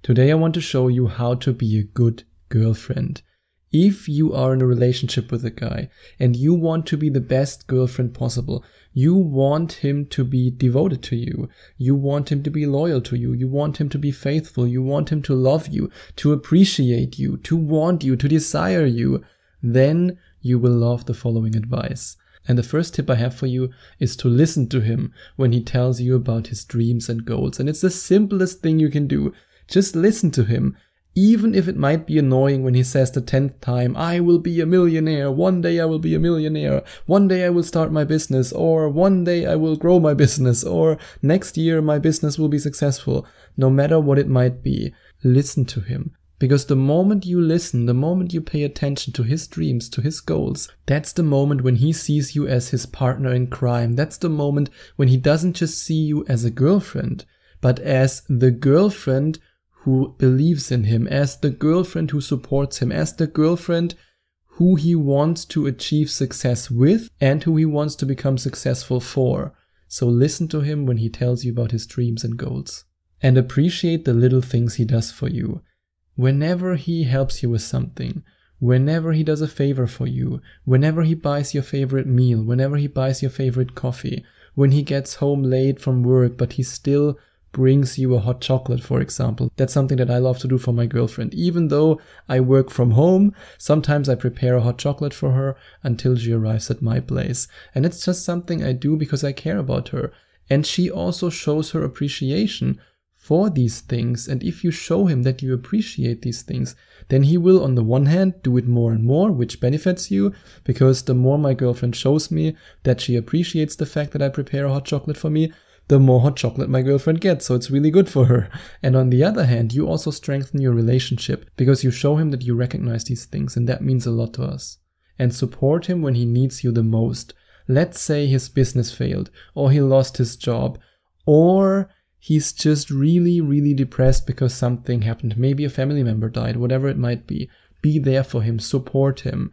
Today I want to show you how to be a good girlfriend. If you are in a relationship with a guy and you want to be the best girlfriend possible, you want him to be devoted to you, you want him to be loyal to you, you want him to be faithful, you want him to love you, to appreciate you, to want you, to desire you, then you will love the following advice. And the first tip I have for you is to listen to him when he tells you about his dreams and goals. And it's the simplest thing you can do. Just listen to him. Even if it might be annoying when he says the 10th time, I will be a millionaire, one day I will be a millionaire, one day I will start my business, or one day I will grow my business, or next year my business will be successful. No matter what it might be, listen to him. Because the moment you listen, the moment you pay attention to his dreams, to his goals, that's the moment when he sees you as his partner in crime. That's the moment when he doesn't just see you as a girlfriend, but as the girlfriend who believes in him, as the girlfriend who supports him, as the girlfriend who he wants to achieve success with and who he wants to become successful for. So listen to him when he tells you about his dreams and goals. And appreciate the little things he does for you. Whenever he helps you with something, whenever he does a favor for you, whenever he buys your favorite meal, whenever he buys your favorite coffee, when he gets home late from work but he still brings you a hot chocolate, for example. That's something that I love to do for my girlfriend. Even though I work from home, sometimes I prepare a hot chocolate for her until she arrives at my place. And it's just something I do because I care about her. And she also shows her appreciation for these things. And if you show him that you appreciate these things, then he will, on the one hand, do it more and more, which benefits you, because the more my girlfriend shows me that she appreciates the fact that I prepare a hot chocolate for me, the more hot chocolate my girlfriend gets, so it's really good for her. And on the other hand, you also strengthen your relationship because you show him that you recognize these things, and that means a lot to us. And support him when he needs you the most. Let's say his business failed, or he lost his job, or he's just really, really depressed because something happened. Maybe a family member died, whatever it might be. Be there for him, support him.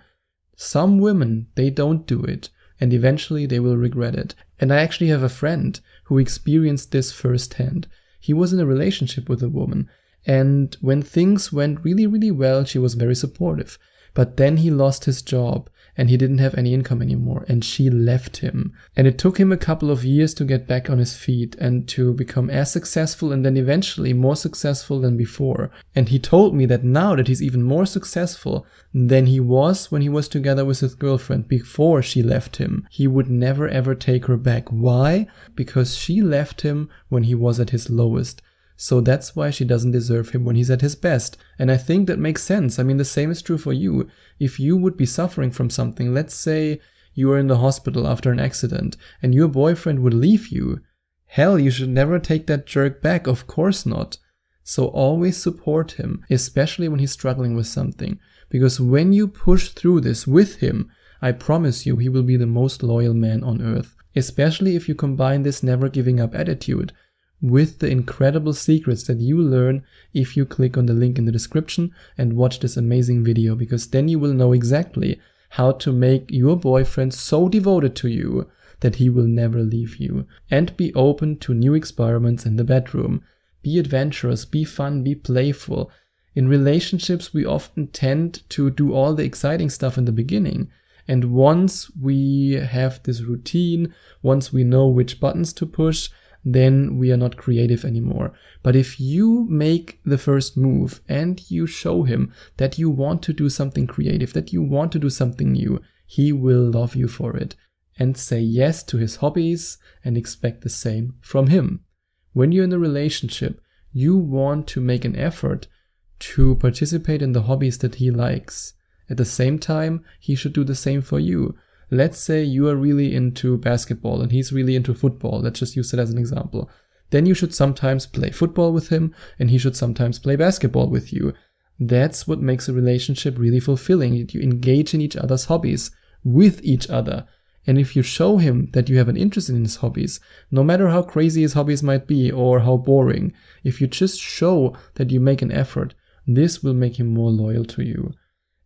Some women, they don't do it, and eventually they will regret it. And I actually have a friend who experienced this firsthand. He was in a relationship with a woman, and when things went really, really well, she was very supportive. But then he lost his job, and he didn't have any income anymore, and she left him. And it took him a couple of years to get back on his feet and to become as successful and then eventually more successful than before. And he told me that now that he's even more successful than he was when he was together with his girlfriend before she left him, he would never ever take her back. Why? Because she left him when he was at his lowest. So that's why she doesn't deserve him when he's at his best. And I think that makes sense. I mean, the same is true for you. If you would be suffering from something, let's say you are in the hospital after an accident and your boyfriend would leave you, hell, you should never take that jerk back. Of course not. So always support him, especially when he's struggling with something. Because when you push through this with him, I promise you he will be the most loyal man on earth. Especially if you combine this never giving up attitude with the incredible secrets that you learn if you click on the link in the description and watch this amazing video, because then you will know exactly how to make your boyfriend so devoted to you that he will never leave you. And be open to new experiments in the bedroom. Be adventurous, be fun, be playful. In relationships, we often tend to do all the exciting stuff in the beginning. And once we have this routine, once we know which buttons to push, then we are not creative anymore. But if you make the first move and you show him that you want to do something creative, that you want to do something new, he will love you for it and say yes to his hobbies and expect the same from him. When you're in a relationship, you want to make an effort to participate in the hobbies that he likes. At the same time, he should do the same for you. Let's say you are really into basketball and he's really into football. Let's just use it as an example. Then you should sometimes play football with him and he should sometimes play basketball with you. That's what makes a relationship really fulfilling. You engage in each other's hobbies with each other. And if you show him that you have an interest in his hobbies, no matter how crazy his hobbies might be or how boring, if you just show that you make an effort, this will make him more loyal to you.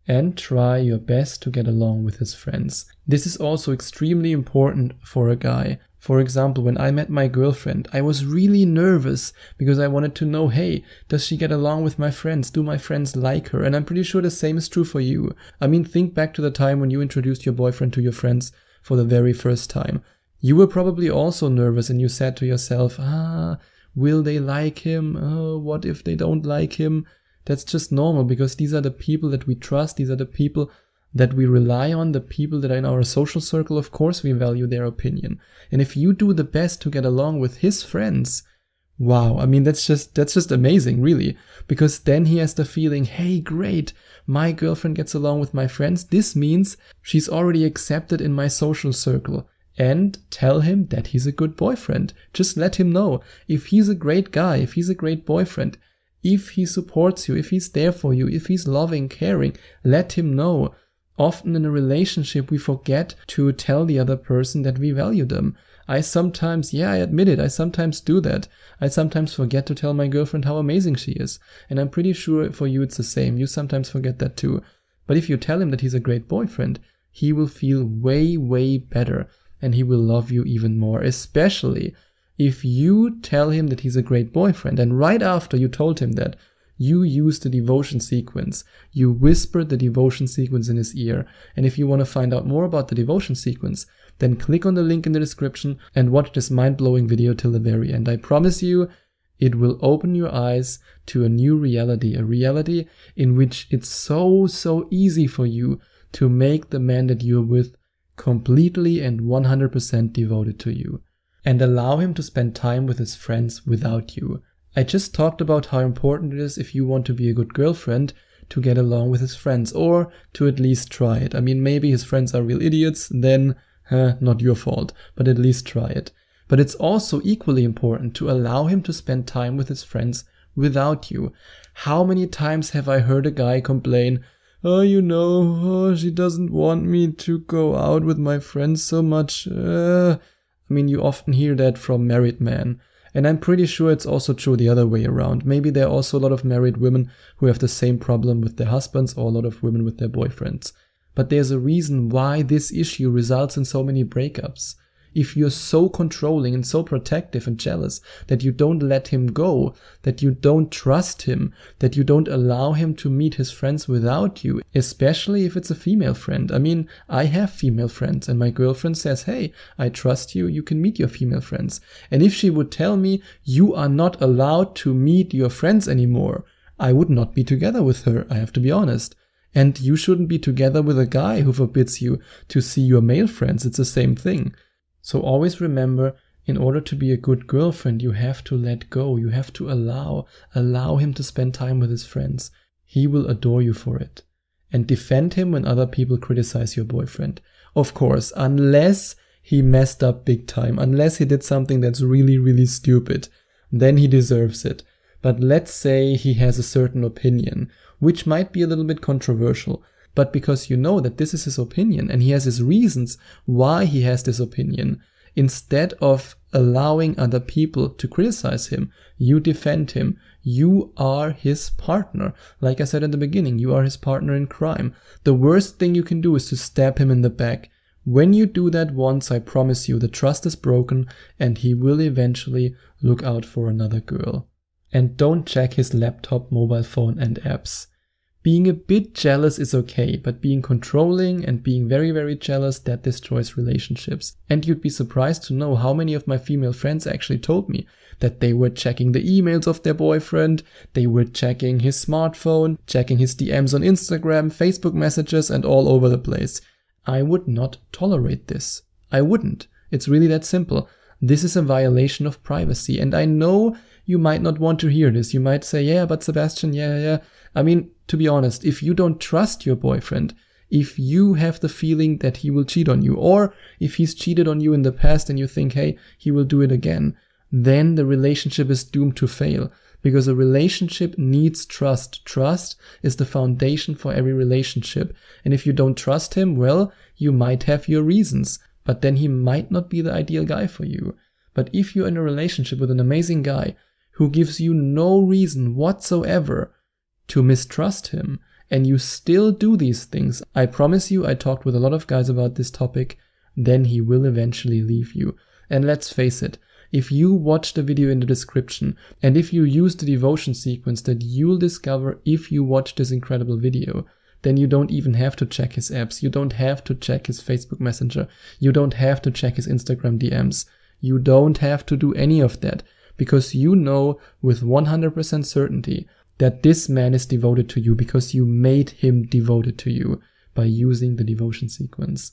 And try your best to get along with his friends. This is also extremely important for a guy, For example, when I met my girlfriend, I was really nervous because I wanted to know, hey, does she get along with my friends? Do my friends like her? And I'm pretty sure the same is true for you. I mean, think back to the time when you introduced your boyfriend to your friends for the very first time. You were probably also nervous and you said to yourself, will they like him? Oh, what if they don't like him? That's just normal because these are the people that we trust. These are the people that we rely on, the people that are in our social circle. Of course, we value their opinion. And if you do the best to get along with his friends, wow, I mean, that's just amazing, really. Because then he has the feeling, hey, great, my girlfriend gets along with my friends. This means she's already accepted in my social circle. And tell him that he's a good boyfriend. Just let him know. If he's a great guy, if he's a great boyfriend, if he supports you, if he's there for you, if he's loving, caring, let him know. Often in a relationship, we forget to tell the other person that we value them. I sometimes, I admit it, I sometimes do that. I sometimes forget to tell my girlfriend how amazing she is. And I'm pretty sure for you it's the same. You sometimes forget that too. But if you tell him that he's a great boyfriend, he will feel way, way better. And he will love you even more, especially if you tell him that he's a great boyfriend. And right after you told him that, you use the devotion sequence. You whisper the devotion sequence in his ear. And if you want to find out more about the devotion sequence, then click on the link in the description and watch this mind-blowing video till the very end. I promise you, it will open your eyes to a new reality, a reality in which it's so easy for you to make the man that you're with completely and 100% devoted to you, and allow him to spend time with his friends without you. I just talked about how important it is, if you want to be a good girlfriend, to get along with his friends, or to at least try it. I mean, maybe his friends are real idiots, then not your fault, but at least try it. But it's also equally important to allow him to spend time with his friends without you. How many times have I heard a guy complain, she doesn't want me to go out with my friends so much. I mean, you often hear that from married men. And I'm pretty sure it's also true the other way around. Maybe there are also a lot of married women who have the same problem with their husbands, or a lot of women with their boyfriends. But there's a reason why this issue results in so many breakups. If you're so controlling and so protective and jealous that you don't let him go, that you don't trust him, that you don't allow him to meet his friends without you, especially if it's a female friend. I mean, I have female friends and my girlfriend says, hey, I trust you, you can meet your female friends. And if she would tell me, you are not allowed to meet your friends anymore, I would not be together with her, I have to be honest. And you shouldn't be together with a guy who forbids you to see your male friends. It's the same thing. So always remember, in order to be a good girlfriend, you have to let go. You have to allow him to spend time with his friends. He will adore you for it. And defend him when other people criticize your boyfriend. Of course, unless he messed up big time, unless he did something that's really, really stupid, then he deserves it. But let's say he has a certain opinion, which might be a little bit controversial. But because you know that this is his opinion and he has his reasons why he has this opinion, instead of allowing other people to criticize him, you defend him. You are his partner. Like I said in the beginning, you are his partner in crime. The worst thing you can do is to stab him in the back. When you do that once, I promise you, the trust is broken and he will eventually look out for another girl. And don't check his laptop, mobile phone and apps. Being a bit jealous is okay, but being controlling and being very, very jealous, that destroys relationships. And you'd be surprised to know how many of my female friends actually told me that they were checking the emails of their boyfriend, they were checking his smartphone, checking his DMs on Instagram, Facebook messages, and all over the place. I would not tolerate this. I wouldn't. It's really that simple. This is a violation of privacy. And I know you might not want to hear this. You might say, yeah, but Sebastian, yeah. I mean, to be honest, if you don't trust your boyfriend, if you have the feeling that he will cheat on you, or if he's cheated on you in the past and you think, hey, he will do it again, then the relationship is doomed to fail. Because a relationship needs trust. Trust is the foundation for every relationship. And if you don't trust him, well, you might have your reasons, but then he might not be the ideal guy for you. But if you're in a relationship with an amazing guy who gives you no reason whatsoever to mistrust him, and you still do these things, I promise you, I talked with a lot of guys about this topic, then he will eventually leave you. And let's face it, if you watch the video in the description and if you use the devotion sequence that you'll discover if you watch this incredible video, then you don't even have to check his apps. You don't have to check his Facebook Messenger. You don't have to check his Instagram DMs. You don't have to do any of that, because you know with 100% certainty that this man is devoted to you because you made him devoted to you by using the devotion sequence.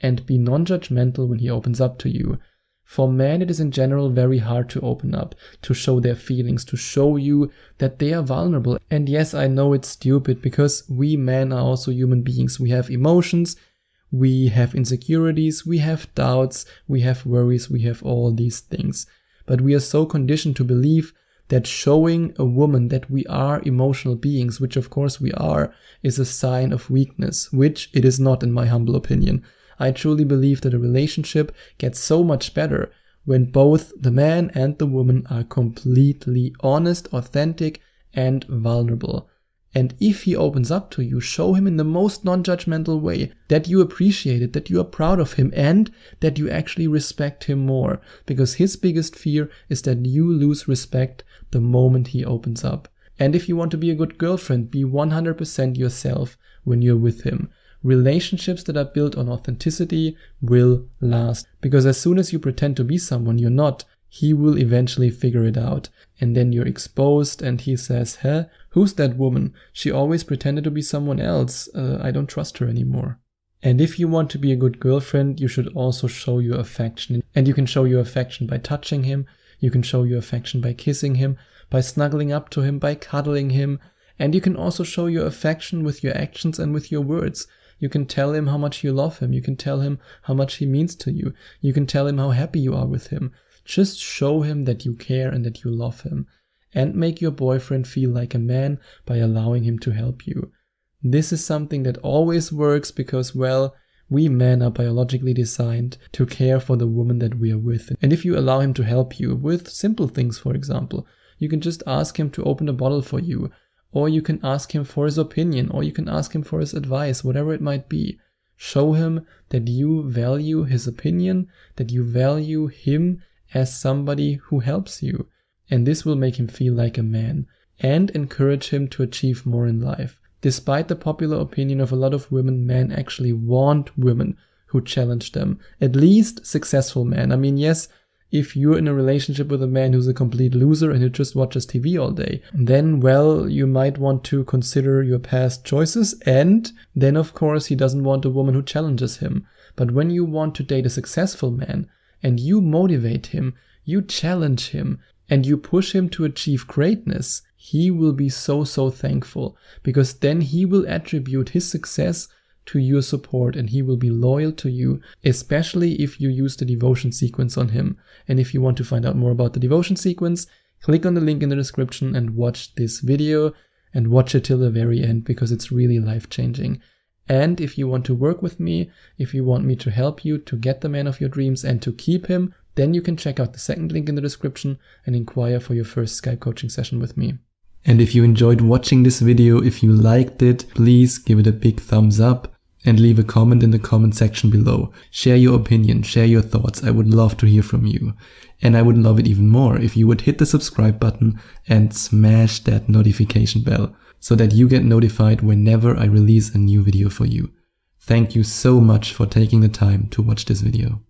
And be non-judgmental when he opens up to you. For men, it is in general very hard to open up, to show their feelings, to show you that they are vulnerable. And yes, I know it's stupid, because we men are also human beings. We have emotions, we have insecurities, we have doubts, we have worries, we have all these things. But we are so conditioned to believe that showing a woman that we are emotional beings, which of course we are, is a sign of weakness, which it is not in my humble opinion. I truly believe that a relationship gets so much better when both the man and the woman are completely honest, authentic, and vulnerable. And if he opens up to you, show him in the most non-judgmental way that you appreciate it, that you are proud of him, and that you actually respect him more. Because his biggest fear is that you lose respect the moment he opens up. And if you want to be a good girlfriend, be 100% yourself when you're with him. Relationships that are built on authenticity will last, because as soon as you pretend to be someone you're not, he will eventually figure it out. And then you're exposed and he says, "Huh? Who's that woman? She always pretended to be someone else. I don't trust her anymore." And if you want to be a good girlfriend, you should also show your affection. And you can show your affection by touching him. You can show your affection by kissing him, by snuggling up to him, by cuddling him. And you can also show your affection with your actions and with your words. You can tell him how much you love him. You can tell him how much he means to you. You can tell him how happy you are with him. Just show him that you care and that you love him. And make your boyfriend feel like a man by allowing him to help you. This is something that always works because, well, we men are biologically designed to care for the woman that we are with. And if you allow him to help you with simple things, for example, you can just ask him to open a bottle for you. Or you can ask him for his opinion, or you can ask him for his advice, whatever it might be. Show him that you value his opinion, that you value him as somebody who helps you. And this will make him feel like a man, and encourage him to achieve more in life. Despite the popular opinion of a lot of women, men actually want women who challenge them. At least successful men. I mean, yes, if you're in a relationship with a man who's a complete loser and who just watches TV all day, then, well, you might want to consider your past choices, and then, of course, he doesn't want a woman who challenges him. But when you want to date a successful man, and you motivate him, you challenge him, and you push him to achieve greatness, he will be so thankful, because then he will attribute his success to your support and he will be loyal to you, especially if you use the devotion sequence on him. And if you want to find out more about the devotion sequence, click on the link in the description and watch this video, and watch it till the very end because it's really life-changing. And if you want to work with me, if you want me to help you to get the man of your dreams and to keep him, then you can check out the second link in the description and inquire for your first Skype coaching session with me. And if you enjoyed watching this video, if you liked it, please give it a big thumbs up and leave a comment in the comment section below. Share your opinion, share your thoughts. I would love to hear from you. And I would love it even more if you would hit the subscribe button and smash that notification bell so that you get notified whenever I release a new video for you. Thank you so much for taking the time to watch this video.